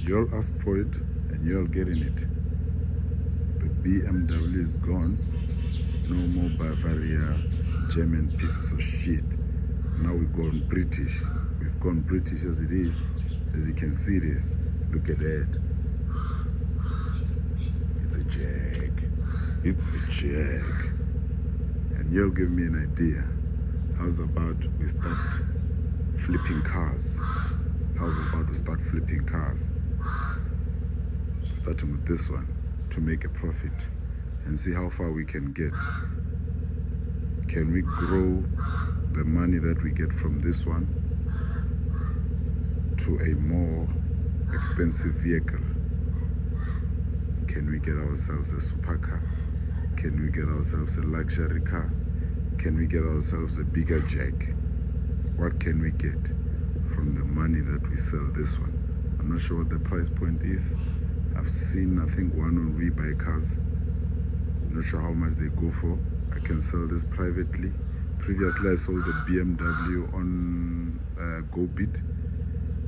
You all asked for it and you all getting it. The BMW is gone. No more Bavaria, German pieces of shit. Now we've gone British. We've gone British as it is. As you can see this. Look at that. It's a Jag. It's a Jag. And you'll give me an idea. How's about we start flipping cars? How's about we start flipping cars? Starting with this one to make a profit and see how far we can get. Can we grow the money that we get from this one to a more expensive vehicle? Can we get ourselves a supercar? Can we get ourselves a luxury car? Can we get ourselves a bigger Jag? What can we get from the money that we sell this one? I'm not sure what the price point is. I've seen, I think, one on We Buy Cars. I'm not sure how much they go for. I can sell this privately. Previously, I sold the BMW on GoBid.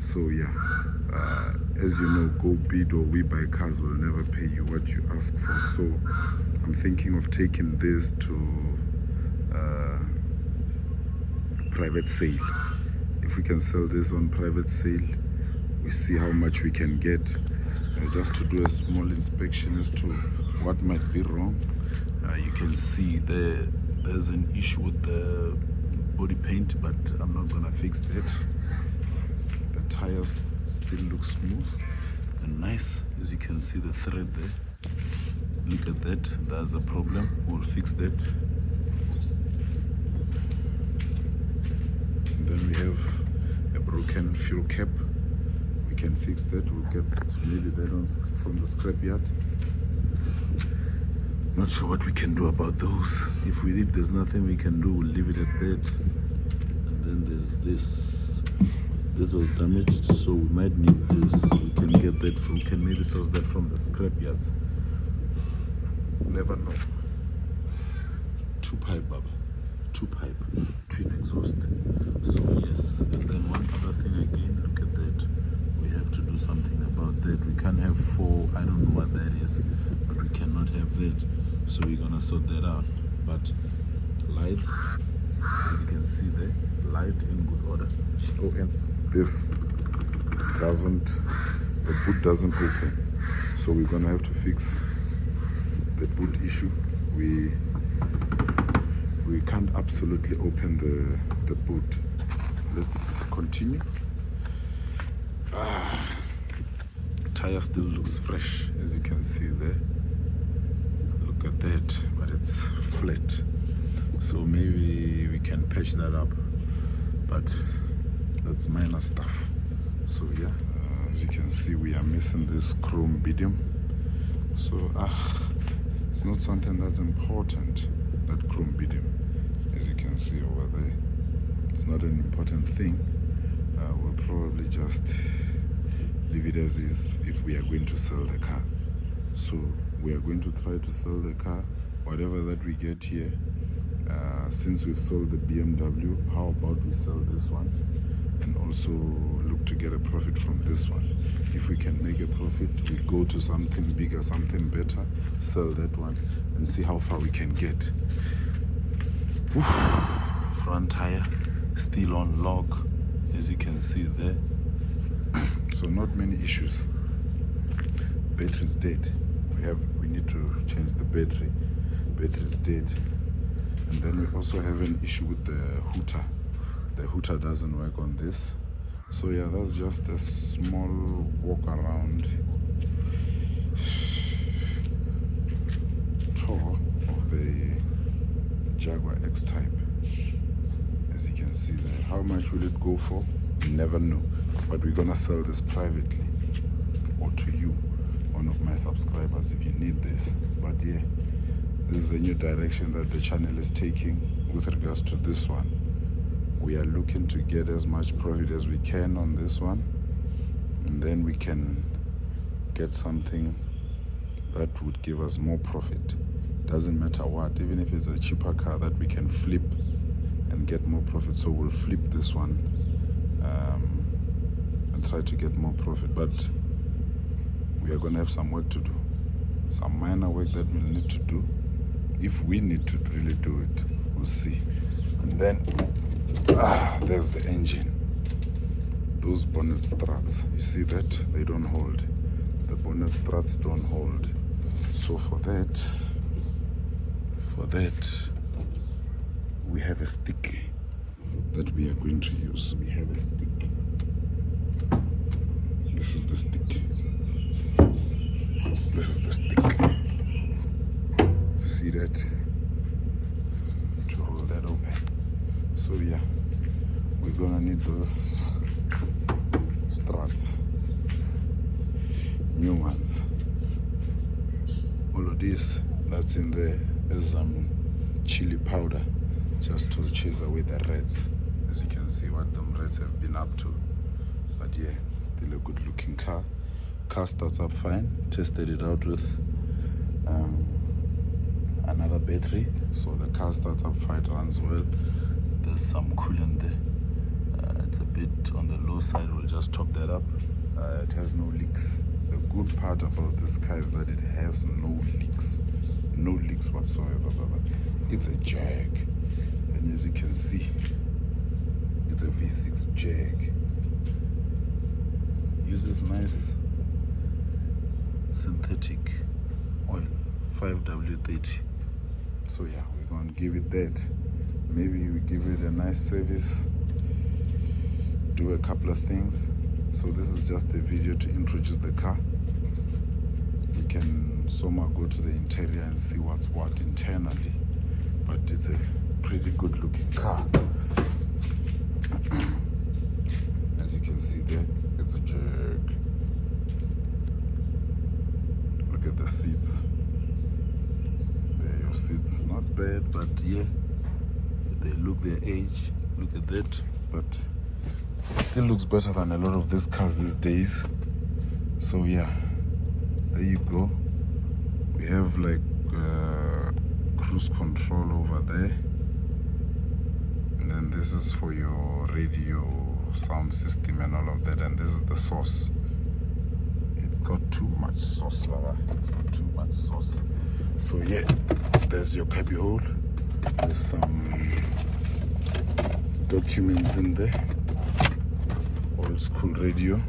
So yeah, as you know, GoBid or We Buy Cars will never pay you what you ask for. So I'm thinking of taking this to private sale. If we can sell this on private sale, we see how much we can get. Just to do a small inspection as to what might be wrong. You can see there's an issue with the body paint, but I'm not gonna fix that. The tires still look smooth and nice. As you can see, the thread there, look at that, there's a problem. We'll fix that. And then we have a broken fuel cap. We can fix that. We'll get maybe that on from the scrapyard. Not sure what we can do about those. If there's nothing we can do, we'll leave it at that. And then there's this. This was damaged, so we might need this. We can get that from. Can maybe source that from the scrapyards. Never know. 2-pipe, Baba. 2-pipe, twin exhaust. So yes. And then one other thing again. Look at that. We have to do something about that. We can't have 4. I don't know what that is, but we cannot have that. So we're gonna sort that out. But lights, as you can see there, light in good order. Oh, and this doesn't, the boot doesn't open. So we're gonna have to fix the boot issue. We can't absolutely open the boot. Let's continue. Tire still looks fresh, as you can see there. Look at that, but it's flat. So maybe we can patch that up, but that's minor stuff. So yeah, as you can see, we are missing this chrome bidium. So it's not something that's important, that chrome bidium. As you can see over there, it's not an important thing. We'll probably just leave it as is if we are going to sell the car. So we are going to try to sell the car, whatever that we get here. Since we've sold the BMW, how about we sell this one and also look to get a profit from this one. If we can make a profit, we go to something bigger, something better, sell that one and see how far we can get. Front tire still on lock, as you can see there. So not many issues. Battery's dead. We need to change the battery. Battery's dead. And then we also have an issue with the hooter. The hooter doesn't work on this. So yeah, that's just a small walk around tour of the Jaguar X-Type. As you can see there. How much will it go for? You never know. But we're gonna sell this privately or to you, one of my subscribers, if you need this. But yeah, this is a new direction that the channel is taking with regards to this one. We are looking to get as much profit as we can on this one, and then we can get something that would give us more profit. Doesn't matter what, even if it's a cheaper car that we can flip and get more profit. So we'll flip this one and try to get more profit. But we are going to have some work to do. Some minor work that we'll need to do. If we need to really do it, we'll see. And then, there's the engine. Those bonnet struts, you see that? They don't hold. The bonnet struts don't hold. So for that, we have a stick that we are going to use. We have a stick. This is the stick. This is the stick. See that? To roll that open. So yeah, we're gonna need those struts. New ones. All of this that's in there is some chili powder just to chase away the rats. As you can see what them rats have been up to. But yeah, still a good looking car. Car starts up fine. Tested it out with another battery, so the car starts up fine, runs well. There's some coolant there. It's a bit on the low side. We'll just top that up. It has no leaks. The good part about this car is that it has no leaks whatsoever. It's a Jag, and as you can see, it's a V6 Jag. Uses nice synthetic oil, 5W30. So yeah, we're gonna give it that. Maybe we give it a nice service, do a couple of things. So this is just a video to introduce the car. You can somehow go to the interior and see what's what internally, but it's a pretty good looking car. As you can see there, it's a Jag. Look at the seats. There are your seats. Not bad, but yeah, they look their age. Look at that, but it still looks better than a lot of these cars these days. So yeah, there you go. We have like cruise control over there, and then this is for your radio sound system and all of that, and this is the sauce. It got too much sauce, Lava. It's got too much sauce. So yeah, there's your cubby hole. There's some documents in there. Old school radio.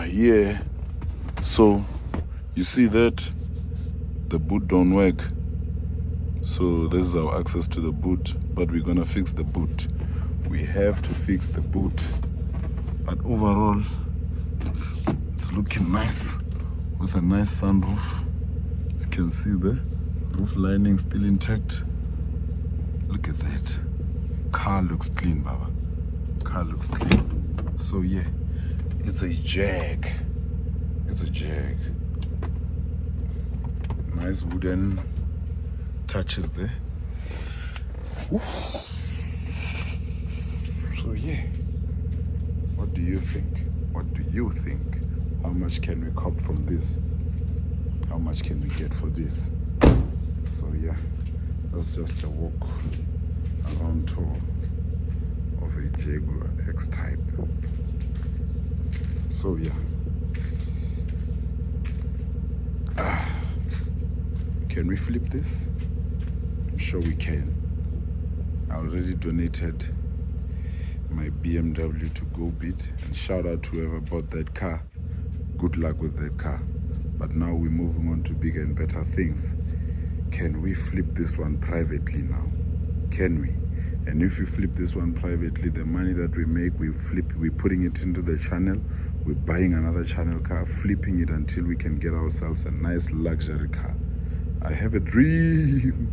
Yeah. So you see that the boot don't work. So this is our access to the boot, but we're gonna fix the boot. We have to fix the boot. But overall, it's looking nice with a nice sunroof. You can see the roof lining still intact. Look at that. Car looks clean, Baba. Car looks clean. So yeah, it's a Jag. It's a Jag. Nice wooden touches there. Oof. So yeah, what do you think? What do you think? How much can we cop from this? How much can we get for this? So yeah, that's just a walk around tour of a Jaguar X-Type. So yeah, can we flip this? I'm sure we can. I already donated my BMW to GoBid, and shout out to whoever bought that car. Good luck with that car. But now we're moving on to bigger and better things. Can we flip this one privately now? Can we? And if we flip this one privately, the money that we make, we're putting it into the channel. We're buying another channel car, flipping it until we can get ourselves a nice luxury car. I have a dream,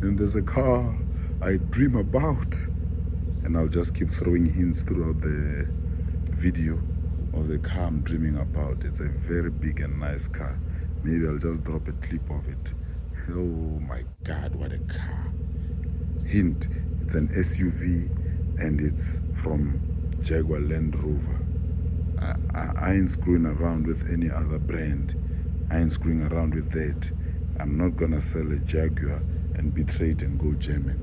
and there's a car I dream about. And I'll just keep throwing hints throughout the video of the car I'm dreaming about. It's a very big and nice car. Maybe I'll just drop a clip of it. Oh my God, what a car. Hint, it's an SUV and it's from Jaguar Land Rover. I ain't screwing around with any other brand. I ain't screwing around with that. I'm not gonna sell a Jaguar and betray it and go German.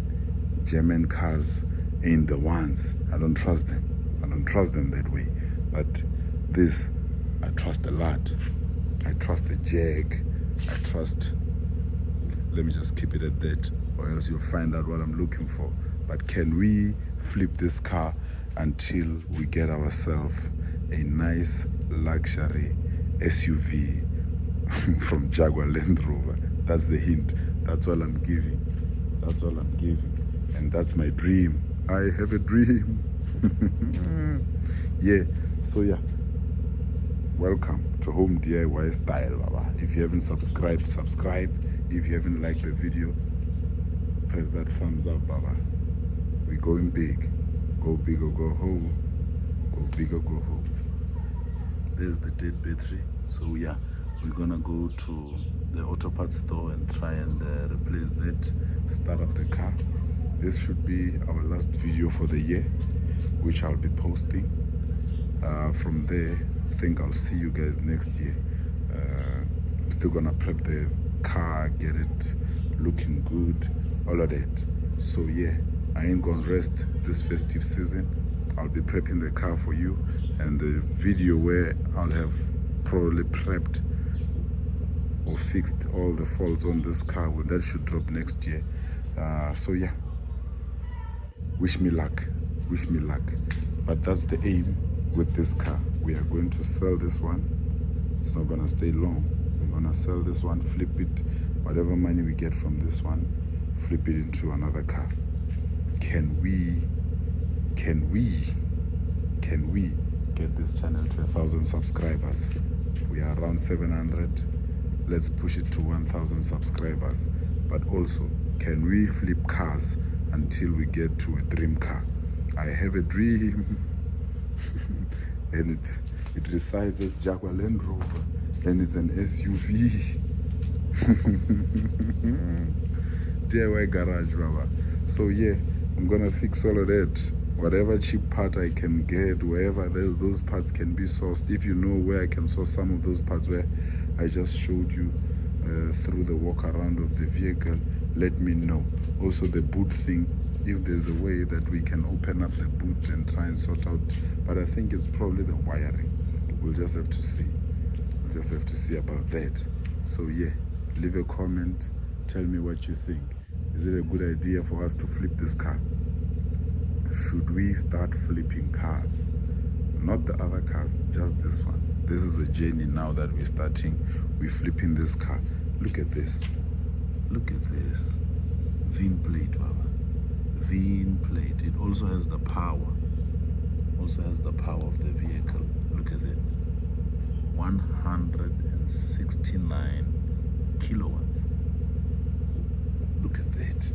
German cars ain't the ones. I don't trust them. I don't trust them that way. But this I trust a lot. I trust the Jag. I trust, let me just keep it at that, or else you'll find out what I'm looking for. But can we flip this car until we get ourselves a nice luxury SUV from Jaguar Land Rover? That's the hint. That's all I'm giving. That's all I'm giving. And that's my dream. I have a dream. Yeah, so yeah. Welcome to Home DIY Style, Baba. If you haven't subscribed, subscribe. If you haven't liked the video, press that thumbs up, Baba. We're going big. Go big or go home. Go big or go home. There's the dead battery. So yeah, we're gonna go to the auto parts store and try and replace that, start up the car. This should be our last video for the year, which I'll be posting. From there, I think I'll see you guys next year. I'm still gonna prep the car, get it looking good, all of that. So yeah, I ain't gonna rest this festive season. I'll be prepping the car for you, and the video where I'll have probably prepped or fixed all the faults on this car, well, that should drop next year. So yeah, wish me luck, but that's the aim with this car. We are going to sell this one. It's not gonna stay long. We're gonna sell this one, flip it, whatever money we get from this one, flip it into another car. Can we get this channel to 1,000 subscribers? We are around 700. Let's push it to 1,000 subscribers. But also, can we flip cars until we get to a dream car? I have a dream. And it resides as Jaguar Land Rover, and it's an SUV. DIY garage, Baba. So yeah, I'm gonna fix all of that. Whatever cheap part I can get, wherever those parts can be sourced. If you know where I can source some of those parts where I just showed you through the walk around of the vehicle, let me know. Also the boot thing, if there's a way that we can open up the boot and try and sort out, but I think it's probably the wiring. We'll just have to see. We'll just have to see about that. So yeah, leave a comment, tell me what you think. Is it a good idea for us to flip this car? Should we start flipping cars? Not the other cars, just this one. This is a journey now that we're starting. We're flipping this car. Look at this. Look at this. VIN plate, Baba. VIN plate. It also has the power. Also has the power of the vehicle. Look at that. 169 kilowatts. Look at that.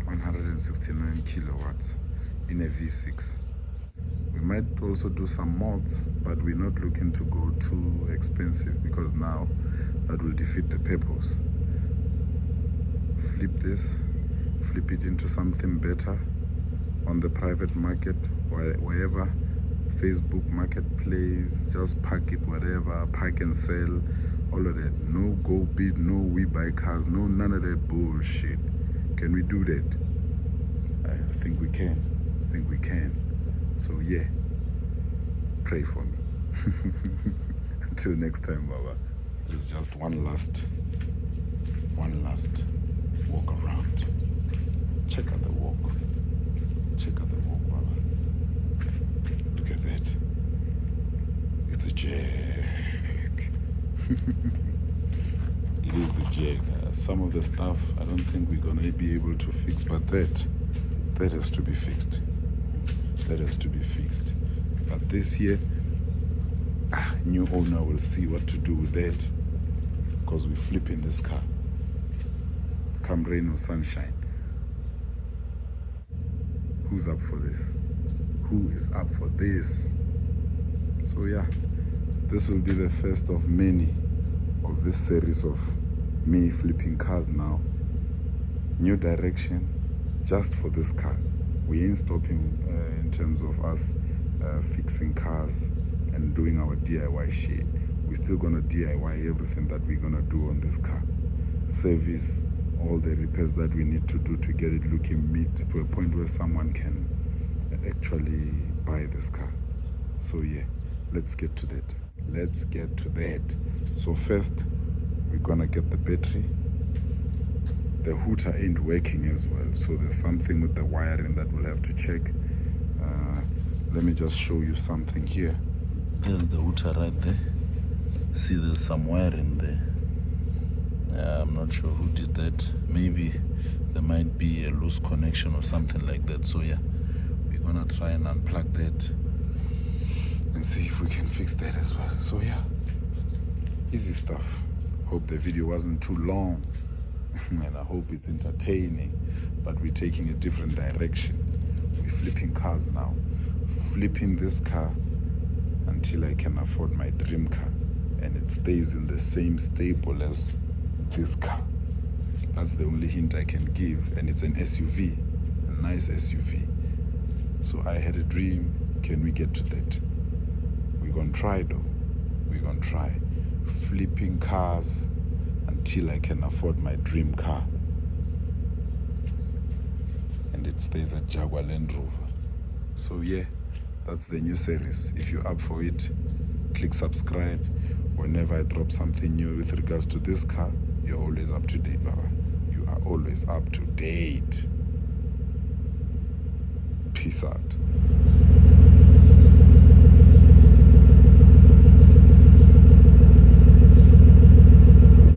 169 kilowatts in a V6. We might also do some mods, but we're not looking to go too expensive because now that will defeat the purpose. Flip this, flip it into something better on the private market, wherever, Facebook marketplace, just pack it, whatever, pack and sell, all of that. No go bid, no we buy cars, no none of that bullshit. Can we do that? I think we can. I think we can. So yeah, pray for me. Until next time, Baba. This is just one last walk around. Check out the walk. Check out the walk, Baba. Look at that. It's a Jag. It is a Jag. Some of the stuff I don't think we're gonna be able to fix, but that has to be fixed. That has to be fixed. But this here, new owner will see what to do with that, because we're flipping this car. Come rain or sunshine. Who's up for this? Who is up for this? So yeah, this will be the first of many of this series of me flipping cars now. New direction just for this car. We ain't stopping in terms of us fixing cars and doing our DIY shit. We're still gonna DIY everything that we're gonna do on this car. Service all the repairs that we need to do to get it looking neat to a point where someone can actually buy this car. So yeah, let's get to that. Let's get to that. So first, we're gonna get the battery. The hooter ain't working as well, so there's something with the wiring that we'll have to check. Let me just show you something here. There's the hooter right there. See, there's some wiring there. I'm not sure who did that. Maybe there might be a loose connection or something like that. So yeah, we're gonna try and unplug that and see if we can fix that as well. So yeah, easy stuff. Hope the video wasn't too long and I hope it's entertaining, but we're taking a different direction. We're flipping cars now. Flipping this car until I can afford my dream car and it stays in the same stable as this car. That's the only hint I can give, and it's an SUV, a nice SUV. So I had a dream. Can we get to that? We're gonna try though. We're gonna try. Flipping cars until I can afford my dream car. And it stays at Jaguar Land Rover. So yeah, that's the new series. If you're up for it, click subscribe. Whenever I drop something new with regards to this car, you're always up to date, Baba. You are always up to date. Peace out.